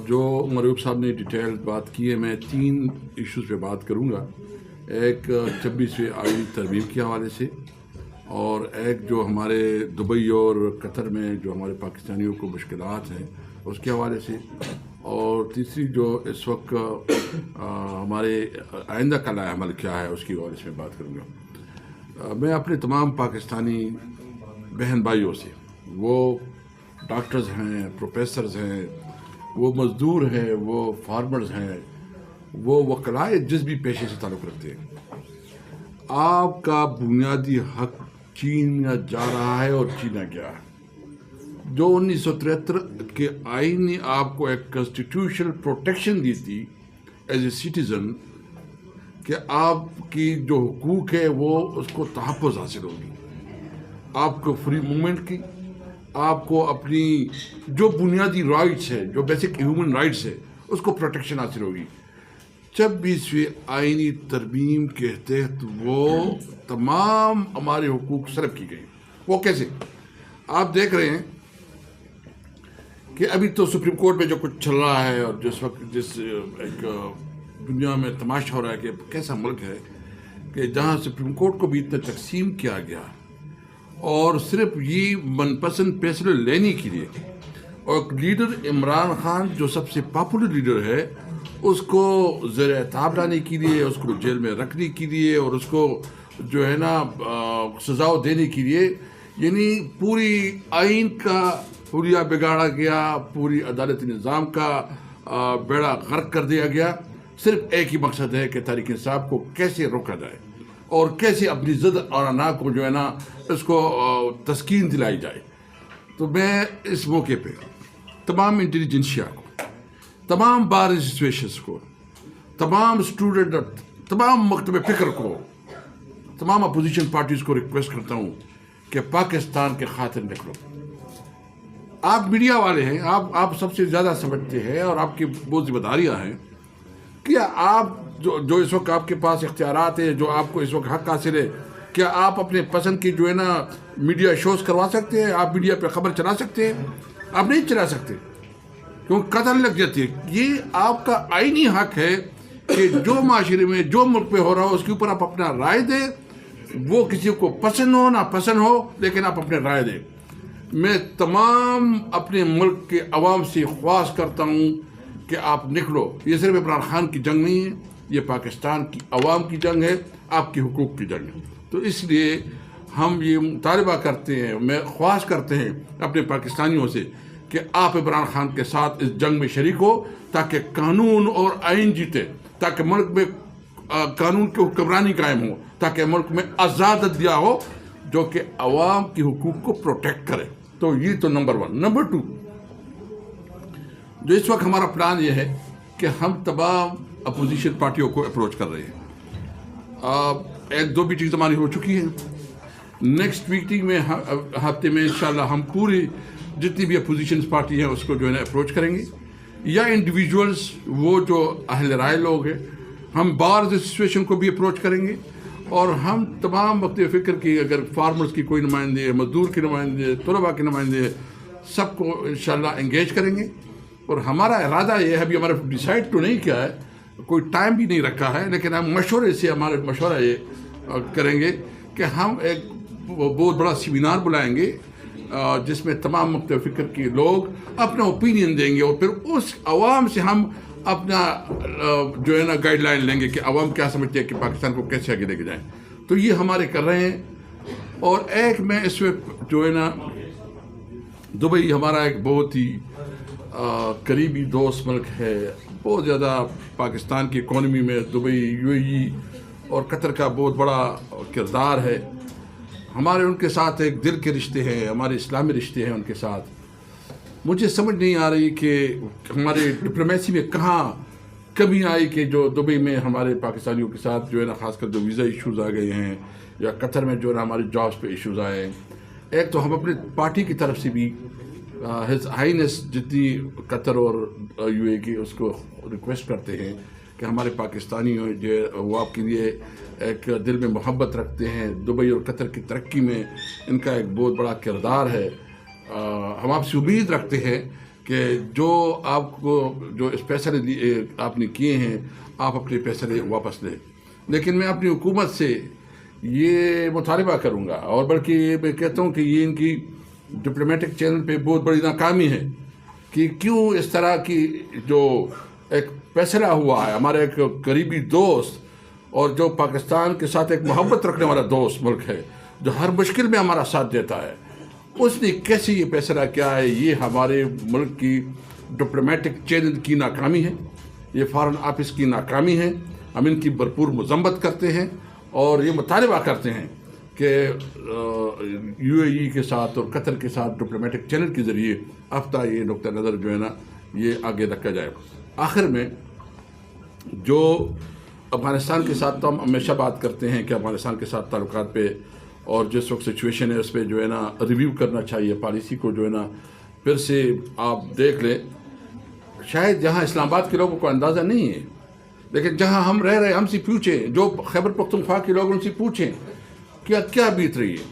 جو مروب صاحب نے ڈیٹیل بات کی ہے، میں 3 ایشوز پہ بات کروں گا. ایک 26ویں آئینی ترمیم کے حوالے سے، اور ایک جو ہمارے دبئی اور قطر میں جو ہمارے پاکستانیوں کو مشکلات ہیں اس کے حوالے سے، اور تیسری جو اس وقت ہمارے آئندہ کا لائحہ عمل کیا ہے اس کی حوالے سے میں بات کروں گا. میں اپنے تمام پاکستانی بہن بھائیوں سے، وہ ڈاکٹرز ہیں، پروفیسرز ہیں، وہ مزدور ہیں، وہ فارمرز ہیں، وہ وکلاء جس بھی پیشے سے تعلق رکھتے ہیں، آپ کا بنیادی حق چھینا جا رہا ہے اور چھینا گیا ہے. جو 1973 کے آئین نے آپ کو ایک کانسٹیٹیوشنل پروٹیکشن دی تھی ایز اے سٹیزن کہ آپ کی جو حقوق ہے وہ اس کو تحفظ حاصل ہوگی، آپ کو فری موومنٹ کی، آپ کو اپنی جو بنیادی رائٹس ہے، جو بیسک ہیومن رائٹس ہے، اس کو پروٹیکشن حاصل ہوگی. 26ویں آئینی ترمیم کے تحت وہ تمام ہمارے حقوق سلب کی گئی. وہ کیسے؟ آپ دیکھ رہے ہیں کہ ابھی تو سپریم کورٹ میں جو کچھ چل رہا ہے، اور جس ایک دنیا میں تماشا ہو رہا ہے کہ کیسا ملک ہے کہ جہاں سپریم کورٹ کو بھی اتنا تقسیم کیا گیا، اور صرف یہ من پسند فیصلے لینے کے لیے، اور لیڈر عمران خان جو سب سے پاپولر لیڈر ہے اس کو زیر اعتاب لانے کے لیے، اس کو جیل میں رکھنے کے لیے، اور اس کو جو ہے نا سزا دینے کے لیے، یعنی پوری آئین کا حلیہ بگاڑا گیا، پوری عدالتی نظام کا بیڑا غرق کر دیا گیا. صرف ایک ہی مقصد ہے کہ طارق انصاف کو کیسے روکا جائے اور کیسے اپنی ضد اور انا کو جو ہے نا اس کو تسکین دلائی جائے. تو میں اس موقع پہ تمام انٹیلیجنسیا کو، تمام بار ایسوسیشنز کو، تمام اسٹوڈنٹ، تمام مکتب فکر کو، تمام اپوزیشن پارٹیز کو ریکویسٹ کرتا ہوں کہ پاکستان کے خاطر نکلو. آپ میڈیا والے ہیں، آپ سب سے زیادہ سمجھتے ہیں، اور آپ کی بہت ذمہ داریاں ہیں. کیا آپ جو اس وقت آپ کے پاس اختیارات ہیں، جو آپ کو اس وقت حق حاصل ہے، کیا آپ اپنے پسند کی جو ہے نا میڈیا شوز کروا سکتے ہیں؟ آپ میڈیا پہ خبر چلا سکتے ہیں؟ آپ نہیں چلا سکتے، کیونکہ قتل لگ جاتی ہے. یہ آپ کا آئینی حق ہے کہ جو معاشرے میں، جو ملک پہ ہو رہا ہو اس کے اوپر آپ اپنا رائے دیں، وہ کسی کو پسند ہو نہ پسند ہو، لیکن آپ اپنے رائے دیں. میں تمام اپنے ملک کے عوام سے خواہش کرتا ہوں کہ آپ نکلو. یہ صرف عمران خان کی جنگ نہیں ہے، یہ پاکستان کی عوام کی جنگ ہے، آپ کے حقوق کی جنگ ہے. تو اس لیے ہم یہ مطالبہ کرتے ہیں، میں خواہش کرتے ہیں اپنے پاکستانیوں سے کہ آپ عمران خان کے ساتھ اس جنگ میں شریک ہو، تاکہ قانون اور آئین جیتے، تاکہ ملک میں قانون کی حکمرانی قائم ہو، تاکہ ملک میں آزاد عدلیہ ہو جو کہ عوام کی حقوق کو پروٹیکٹ کرے. تو یہ تو نمبر 1. نمبر 2، جو اس وقت ہمارا پلان یہ ہے کہ ہم تمام اپوزیشن پارٹیوں کو اپروچ کر رہے ہیں. 1-2 میٹنگز ہماری ہو چکی ہیں. نیکسٹ میٹنگ میں ہفتے میں انشاءاللہ ہم پوری جتنی بھی اپوزیشن پارٹی ہیں اس کو جو ہے نا اپروچ کریں گے، یا انڈیویجولز، وہ جو اہل رائے لوگ ہیں. ہم بارز ایسوسیشن کو بھی اپروچ کریں گے، اور ہم تمام مکتب فکر کی، اگر فارمرز کی کوئی نمائندے، مزدور کے نمائندے، طلباء کے نمائندے، سب کو انشاءاللہ انگیج کریں گے. اور ہمارا ارادہ یہ ہے، ابھی ہمارا ڈیسائیڈ تو نہیں کیا ہے، کوئی ٹائم بھی نہیں رکھا ہے، لیکن ہم مشورے سے، ہمارے مشورہ یہ کریں گے کہ ہم ایک بہت بڑا سیمینار بلائیں گے جس میں تمام مکتب فکر کے لوگ اپنا اوپینین دیں گے، اور پھر اس عوام سے ہم اپنا جو ہے نا گائیڈ لائن لیں گے کہ عوام کیا سمجھتے ہیں کہ پاکستان کو کیسے آگے لے کے جائیں. تو یہ ہمارے کر رہے ہیں. اور ایک میں اس وقت جو ہے نا دبئی ہمارا ایک بہت ہی قریبی دوست ملک ہے. بہت زیادہ پاکستان کی اکانومی میں دبئی، UAE اور قطر کا بہت بڑا کردار ہے. ہمارے ان کے ساتھ ایک دل کے رشتے ہیں، ہمارے اسلامی رشتے ہیں ان کے ساتھ. مجھے سمجھ نہیں آ رہی کہ ہمارے ڈپلومیسی میں کہاں کمی آئی کہ جو دبئی میں ہمارے پاکستانیوں کے ساتھ جو ہے نا، خاص کر جو ویزا ایشوز آ گئے ہیں، یا قطر میں جو ہے نا ہمارے جابس پہ ایشوز آئے ہیں. ایک تو ہم اپنی پارٹی کی طرف سے بھی ہز ہائینس جتنی قطر اور UAE کی اس کو ریکویسٹ کرتے ہیں کہ ہمارے پاکستانی جو وہ آپ کے لیے ایک دل میں محبت رکھتے ہیں. دبئی اور قطر کی ترقی میں ان کا ایک بہت بڑا کردار ہے. ہم آپ سے امید رکھتے ہیں کہ جو آپ کو جو فیصلے آپ نے کیے ہیں آپ اپنے فیصلے واپس لیں، لیکن میں اپنی حکومت سے یہ مطالبہ کروں گا، اور بلکہ میں کہتا ہوں کہ یہ ان کی ڈپلومیٹک چینل پہ بہت بڑی ناکامی ہے کہ کیوں اس طرح کی جو ایک فیصلہ ہوا ہے، ہمارا ایک قریبی دوست اور جو پاکستان کے ساتھ ایک محبت رکھنے والا دوست ملک ہے، جو ہر مشکل میں ہمارا ساتھ دیتا ہے، اس نے کیسے یہ فیصلہ کیا ہے؟ یہ ہمارے ملک کی ڈپلومیٹک چینل کی ناکامی ہے، یہ فارن آفس کی ناکامی ہے۔ ہم ان کی بھرپور مذمت کرتے ہیں اور یہ مطالبہ کرتے ہیں کہ یو اے ای کے ساتھ اور قطر کے ساتھ ڈپلومیٹک چینل کے ذریعے ہفتہ یہ نقطہ نظر جو ہے نا یہ آگے رکھا جائے۔ آخر میں جو افغانستان کے ساتھ تو ہم ہمیشہ بات کرتے ہیں کہ افغانستان کے ساتھ تعلقات پہ اور جس وقت سچویشن ہے اس پہ جو ہے نا ریویو کرنا چاہیے، پالیسی کو جو ہے نا پھر سے آپ دیکھ لیں۔ شاید جہاں اسلام آباد کے لوگوں کو اندازہ نہیں ہے، لیکن جہاں ہم رہ رہے ہم سے پوچھیں، جو خیبر پختونخوا کے لوگ ان سے پوچھیں کیا بیت رہی ہے۔